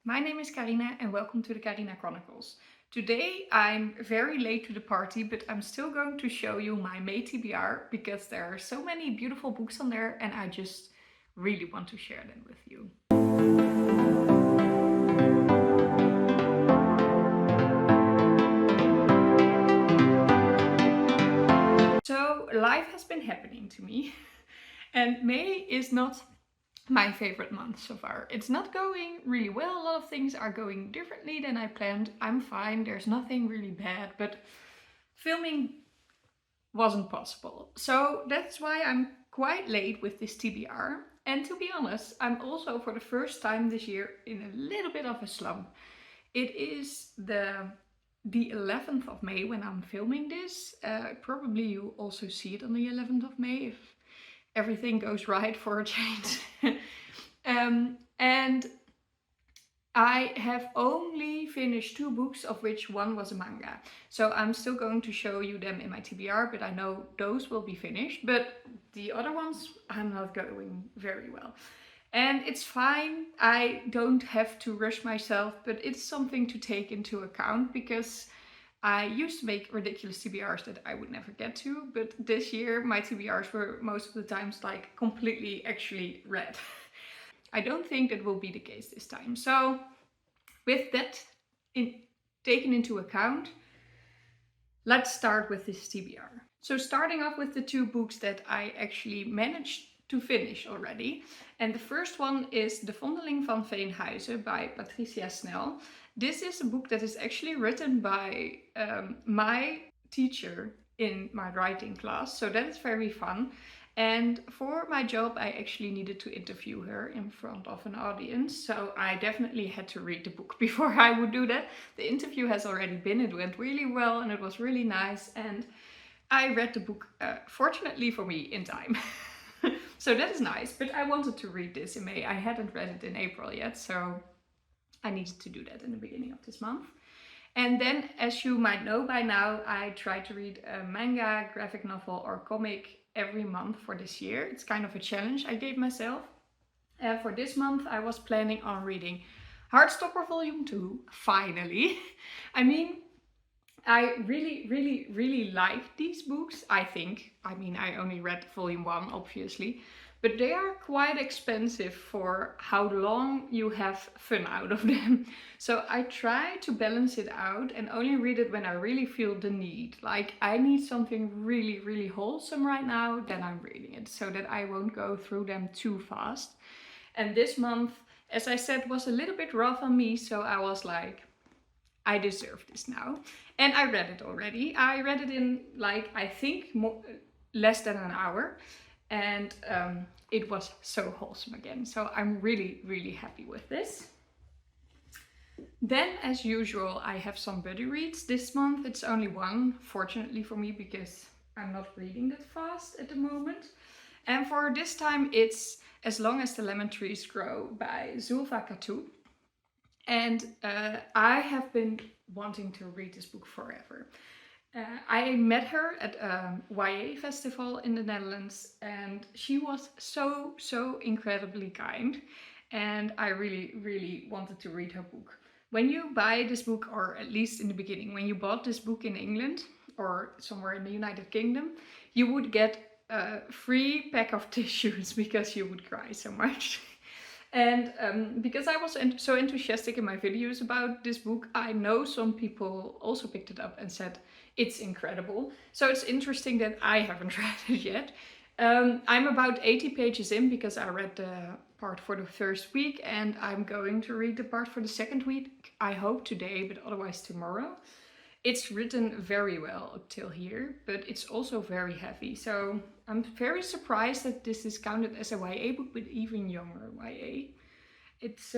My name is Carina and welcome to the Carina Chronicles. Today I'm very late to the party, but I'm still going to show you my May TBR because there are so many beautiful books on there and I just really want to share them with you. So life has been happening to me and May is not my favorite month so far. It's not going really well. A lot of things are going differently than I planned. I'm fine. There's nothing really bad, but filming wasn't possible. So that's why I'm quite late with this TBR. And to be honest, I'm also for the first time this year in a little bit of a slump. It is the 11th of May when I'm filming this. Probably you also see it on the 11th of May if everything goes right for a change. And I have only finished 2 books, of which one was a manga. So I'm still going to show you them in my TBR, but I know those will be finished. But the other ones, I'm not going very well. And it's fine, I don't have to rush myself, but it's something to take into account because I used to make ridiculous TBRs that I would never get to, but this year my TBRs were most of the times like completely actually read. I don't think that will be the case this time. So with that taken into account, let's start with this TBR. So starting off with the 2 books that I actually managed to finish already. And the first one is The Vondeling van Veenhuizen by Patricia Snel. This is a book that is actually written by my teacher in my writing class, so that is very fun. And for my job, I actually needed to interview her in front of an audience, so I definitely had to read the book before I would do that. The interview has already been, it went really well and it was really nice, and I read the book, fortunately for me, in time. So that is nice, but I wanted to read this in May. I hadn't read it in April yet, so I needed to do that in the beginning of this month. And then, as you might know by now, I try to read a manga, graphic novel or comic every month for this year. It's kind of a challenge I gave myself. For this month I was planning on reading Heartstopper Volume 2, finally. I mean, I really like these books, I think. I mean, I only read Volume 1, obviously. But they are quite expensive for how long you have fun out of them. So I try to balance it out and only read it when I really feel the need. Like I need something really wholesome right now, then I'm reading it. So that I won't go through them too fast. And this month, as I said, was a little bit rough on me. So I was like, I deserve this now. And I read it already. I read it in like, I think less than an hour. And it was so wholesome again. So I'm really happy with this. Then, as usual, I have some buddy reads this month. It's only one, fortunately for me, because I'm not reading that fast at the moment. And for this time, it's As Long as the Lemon Trees Grow by Zoulfa Katouh. And I have been wanting to read this book forever. I met her at a YA festival in the Netherlands and she was so incredibly kind. And I really wanted to read her book. When you buy this book, or at least in the beginning, when you bought this book in England or somewhere in the United Kingdom, you would get a free pack of tissues because you would cry so much. And because I was so enthusiastic in my videos about this book, I know some people also picked it up and said it's incredible. So it's interesting that I haven't read it yet. I'm about 80 pages in because I read the part for the first week and I'm going to read the part for the second week. I hope today, but otherwise tomorrow. It's written very well up till here, but it's also very heavy. So I'm very surprised that this is counted as a YA book, but even younger YA. It's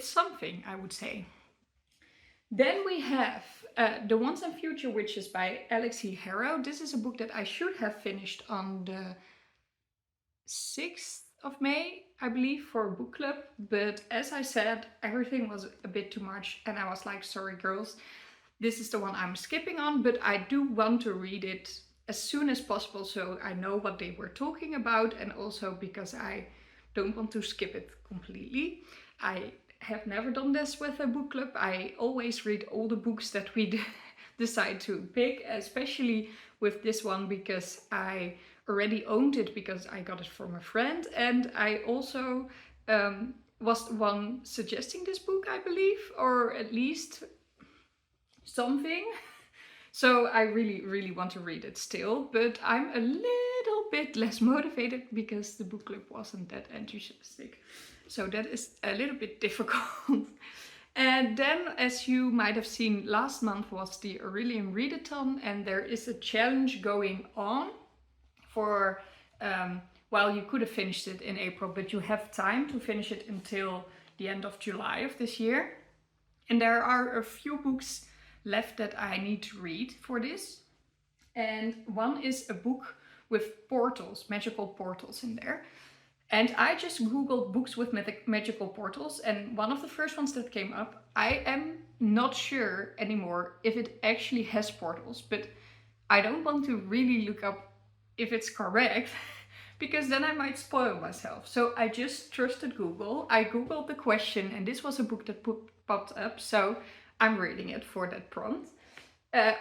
something, I would say. Then we have The Once and Future Witches by Alix Harrow. This is a book that I should have finished on the 6th of May, I believe, for a book club. But as I said, everything was a bit too much and I was like, sorry girls. This is the one I'm skipping on, but I do want to read it as soon as possible so I know what they were talking about, and also because I don't want to skip it completely. I have never done this with a book club. I always read all the books that we decide to pick, especially with this one because I already owned it because I got it from a friend, and I also was the one suggesting this book, I believe, or at least something. So I really, really want to read it still, but I'm a little bit less motivated because the book club wasn't that enthusiastic. So that is a little bit difficult. And then, as you might have seen, last month was the Aurelian Readathon, and there is a challenge going on for, well, you could have finished it in April, but you have time to finish it until the end of July of this year. And there are a few books left that I need to read for this. And one is a book with portals, magical portals in there. And I just googled books with magical portals, and one of the first ones that came up, I am not sure anymore if it actually has portals, but I don't want to really look up if it's correct because then I might spoil myself. So I just trusted Google. I googled the question, and this was a book that popped up, so I'm reading it for that prompt.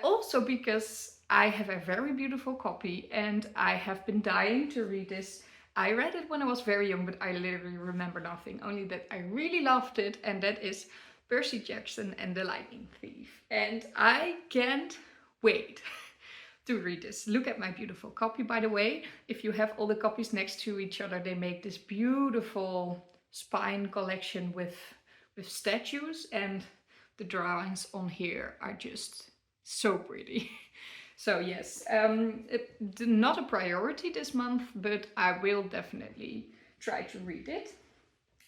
Also because I have a very beautiful copy and I have been dying to read this. I read it when I was very young, but I literally remember nothing, only that I really loved it, and that is Percy Jackson and the Lightning Thief. And I can't wait to read this. Look at my beautiful copy, by the way. If you have all the copies next to each other, they make this beautiful spine collection with statues, and the drawings on here are just so pretty. So yes, not a priority this month, but I will definitely try to read it.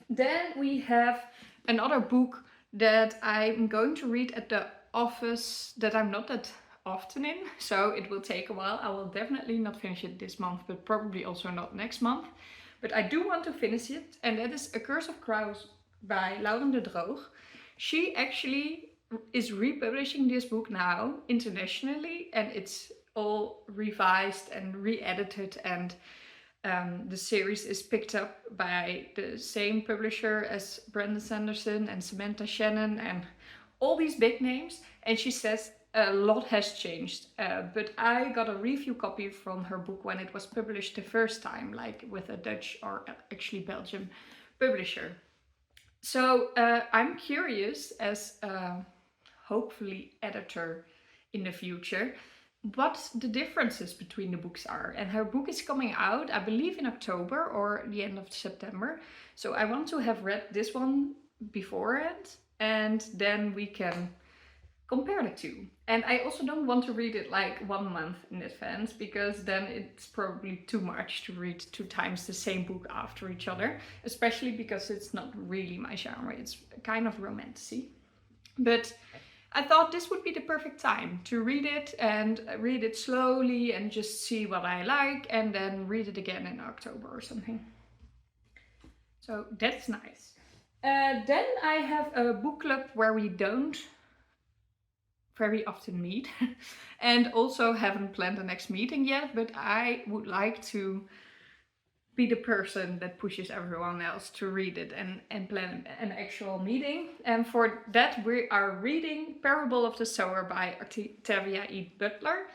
Then we have another book that I'm going to read at the office that I'm not that often in, so it will take a while. I will definitely not finish it this month, but probably also not next month. But I do want to finish it, and that is A Curse of Crows by Lauren Dedroog. She actually is republishing this book now internationally, and it's all revised and re-edited, and the series is picked up by the same publisher as Brandon Sanderson and Samantha Shannon and all these big names. And she says a lot has changed, but I got a review copy from her book when it was published the first time, like with a Dutch or actually Belgian publisher. So I'm curious as hopefully editor in the future, what the differences between the books are. And her book is coming out, I believe, in October or the end of September. So I want to have read this one beforehand, and then we can compare the two. And I also don't want to read it like 1 month in advance, because then it's probably too much to read 2 times the same book after each other, especially because it's not really my genre. It's kind of romantasy. But I thought this would be the perfect time to read it, and read it slowly and just see what I like, and then read it again in October or something. So that's nice. Then I have a book club where we don't very often meet and also haven't planned the next meeting yet, but I would like to be the person that pushes everyone else to read it and plan an actual meeting. And for that we are reading Parable of the Sower by Octavia Butler.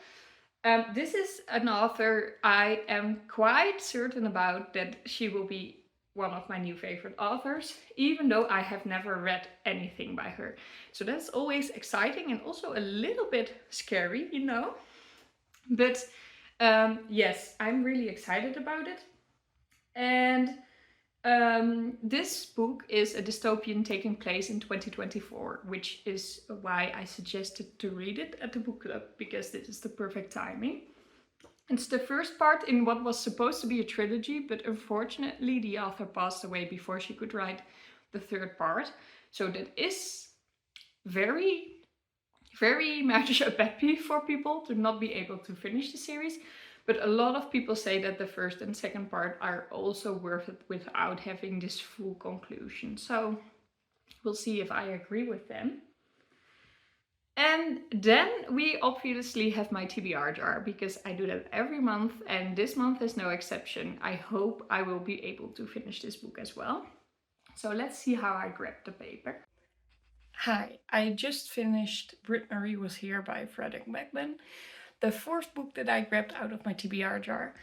This is an author I am quite certain about that she will be one of my new favorite authors, even though I have never read anything by her. So that's always exciting and also a little bit scary, you know. But yes, I'm really excited about it. And this book is a dystopian taking place in 2024, which is why I suggested to read it at the book club, because this is the perfect timing. It's the first part in what was supposed to be a trilogy, but unfortunately the author passed away before she could write the 3rd part. So that is very, very much a pet peeve for people to not be able to finish the series. But a lot of people say that the 1st and 2nd part are also worth it without having this full conclusion. So we'll see if I agree with them. And then we obviously have my TBR jar, because I do that every month, and this month is no exception. I hope I will be able to finish this book as well. So let's see how I grabbed the paper. Hi, I just finished Britt Marie Was Here by Frederick Macklin, the fourth book that I grabbed out of my TBR jar.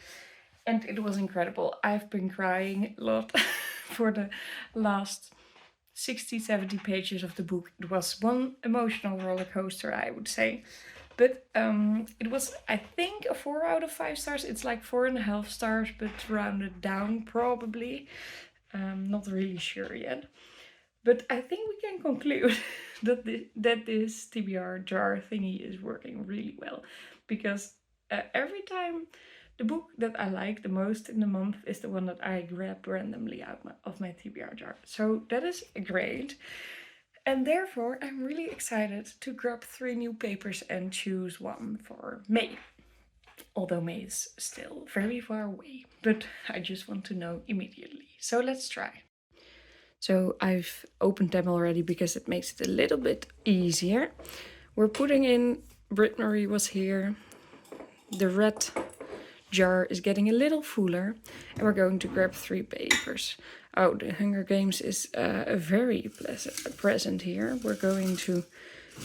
And it was incredible. I've been crying a lot for the last 60, 70 pages of the book. It was one emotional roller coaster, I would say. But it was, I think, a 4 out of 5 stars. It's like 4.5 stars, but rounded down probably. Not really sure yet. But I think we can conclude that this TBR jar thingy is working really well. Because every time the book that I like the most in the month is the one that I grab randomly out of my TBR jar. So that is great. And therefore, I'm really excited to grab 3 new papers and choose one for May. Although May is still very far away, but I just want to know immediately. So let's try. So I've opened them already because it makes it a little bit easier. We're putting in Britt Marie Was Here. The red jar is getting a little fuller and we're going to grab 3 papers. Oh, the Hunger Games is a very present here. We're going to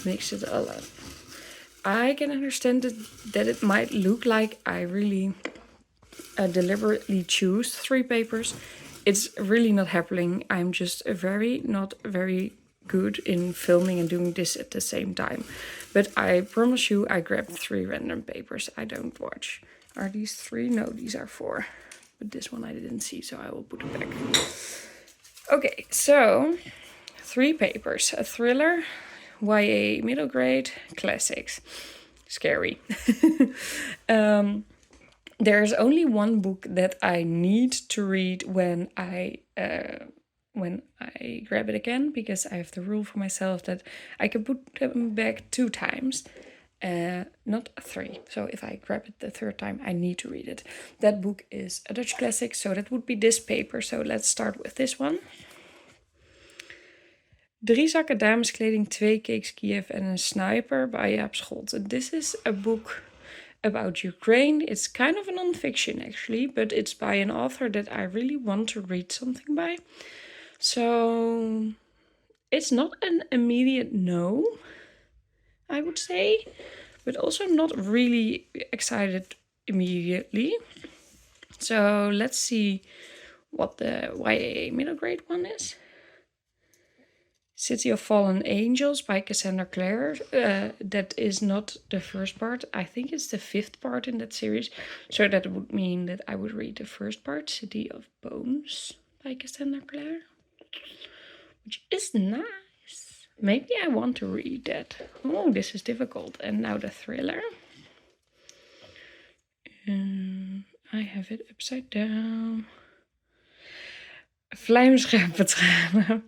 mix it all up. I can understand that it might look like I really deliberately choose 3 papers. It's really not happening. I'm just not very good in filming and doing this at the same time. But I promise you, I grabbed 3 random papers I don't watch. Are these 3? No, these are 4. But this one I didn't see, so I will put it back. Okay, so 3 papers. A thriller, YA middle grade, classics. Scary. There's only one book that I need to read when I grab it again, because I have the rule for myself that I can put them back 2 times, not 3. So if I grab it the 3rd time, I need to read it. That book is a Dutch classic, so that would be this paper. So let's start with this one. 3 zakken dameskleding, 2 cakes Kiev en een sniper by Jaap Scholten. This is a book about Ukraine. It's kind of a non-fiction actually, but it's by an author that I really want to read something by. So it's not an immediate no, I would say, but also not really excited immediately. So let's see what the YA middle grade one is. City of Fallen Angels by Cassandra Clare. That is not the first part. I think it's the 5th part in that series. So that would mean that I would read the first part, City of Bones by Cassandra Clare. Which is nice. Maybe I want to read that. Oh, this is difficult. And now the thriller. I have it upside down. Vlijmscherpentranen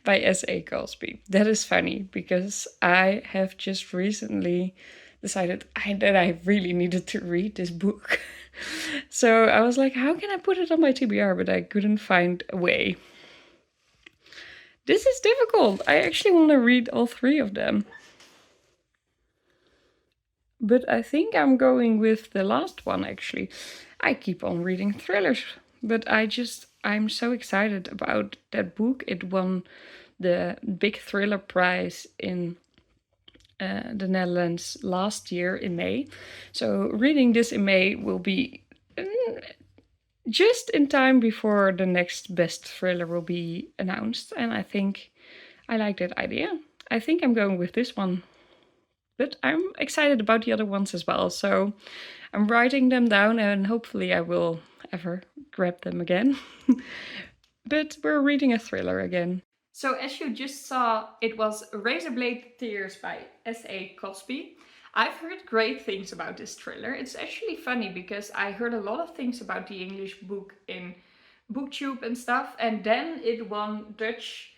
by S.A. Cosby. That is funny because I have just recently decided that I really needed to read this book. So I was like, how can I put it on my TBR? But I couldn't find a way. This is difficult. I actually want to read all 3 of them. But I think I'm going with the last one actually. I keep on reading thrillers, but I'm so excited about that book. It won the big thriller prize in the Netherlands last year in May. So reading this in May will be just in time before the next best thriller will be announced. And I think I like that idea. I think I'm going with this one. But I'm excited about the other ones as well. So I'm writing them down and hopefully I will ever grab them again. But we're reading a thriller again. So as you just saw, it was Razorblade Tears by S.A. Cosby. I've heard great things about this thriller. It's actually funny because I heard a lot of things about the English book in BookTube and stuff. And then it won Dutch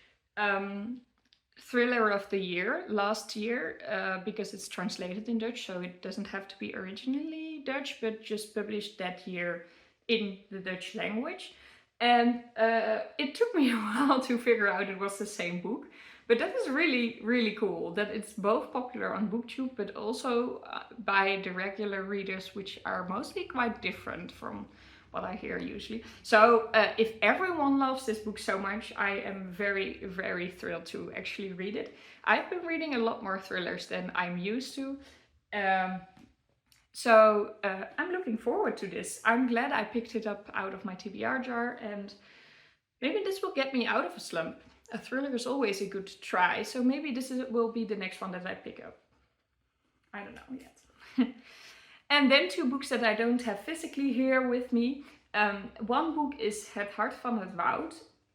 Thriller of the Year last year because it's translated in Dutch, so it doesn't have to be originally Dutch, but just published that year in the Dutch language. And it took me a while to figure out it was the same book, but that is really, really cool that it's both popular on BookTube, but also by the regular readers, which are mostly quite different from what I hear usually. So if everyone loves this book so much, I am very, very thrilled to actually read it. I've been reading a lot more thrillers than I'm used to. So I'm looking forward to this. I'm glad I picked it up out of my TBR jar, and maybe this will get me out of a slump. A thriller is always a good try, so maybe this will be the next one that I pick up. I don't know yet. And then 2 books that I don't have physically here with me. One book is Het Hart van het Woud.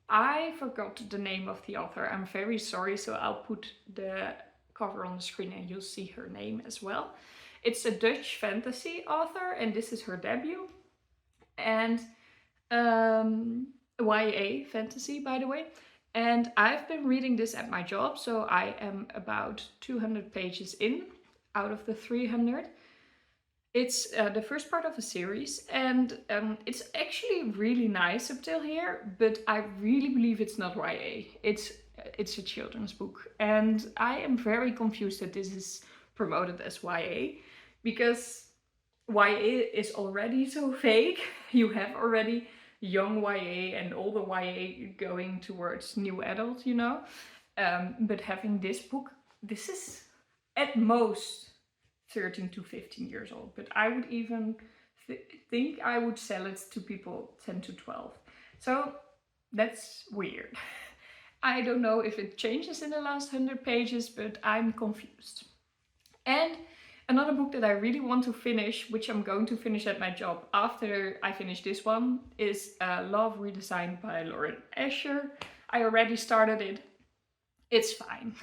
I forgot the name of the author. I'm very sorry, so I'll put the cover on the screen and you'll see her name as well. It's a Dutch fantasy author, and this is her debut. And YA fantasy, by the way. And I've been reading this at my job, so I am about 200 pages in out of the 300. It's the first part of a series, and it's actually really nice up till here, but I really believe it's not YA. It's a children's book, and I am very confused that this is promoted as YA, because YA is already so vague. You have already young YA and older YA going towards new adult, you know. But having this book, this is at most 13 to 15 years old, but I would even think I would sell it to people 10 to 12. So that's weird. I don't know if it changes in the last 100 pages, but I'm confused. And another book that I really want to finish, which I'm going to finish at my job after I finish this one, is Love Redesigned by Lauren Asher. I already started it. It's fine.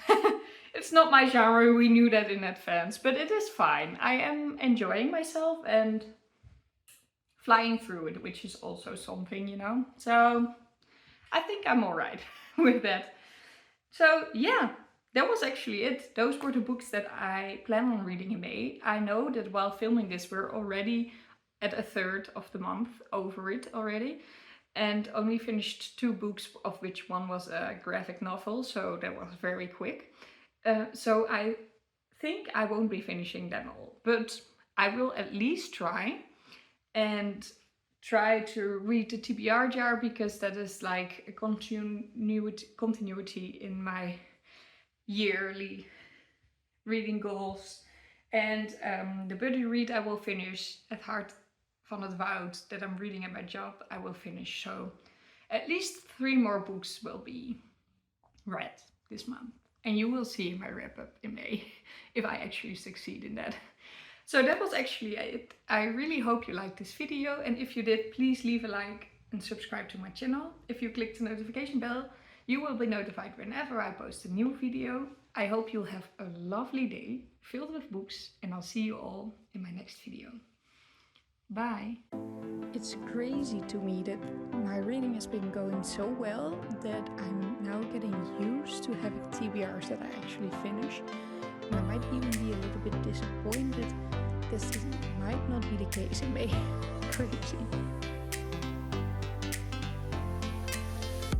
It's not my genre, we knew that in advance, but it is fine. I am enjoying myself and flying through it, which is also something, you know. So I think I'm alright with that. So yeah, that was actually it. Those were the books that I plan on reading in May. I know that while filming this, we're already at a third of the month over it already. And only finished 2 books, of which one was a graphic novel, so that was very quick. So I think I won't be finishing them all, but I will at least try and try to read the TBR jar, because that is like a continuity in my yearly reading goals. And the buddy read I will finish, Het Hart van het Woud, that I'm reading at my job, I will finish. So at least 3 more books will be read this month. And you will see my wrap up in May, if I actually succeed in that. So that was actually it. I really hope you liked this video, and if you did, please leave a like and subscribe to my channel. If you click the notification bell, you will be notified whenever I post a new video. I hope you'll have a lovely day filled with books, and I'll see you all in my next video. Bye! It's crazy to me that my reading has been going so well that I'm now getting used to having TBRs that I actually finish. And I might even be a little bit disappointed because this might not be the case in May. Crazy.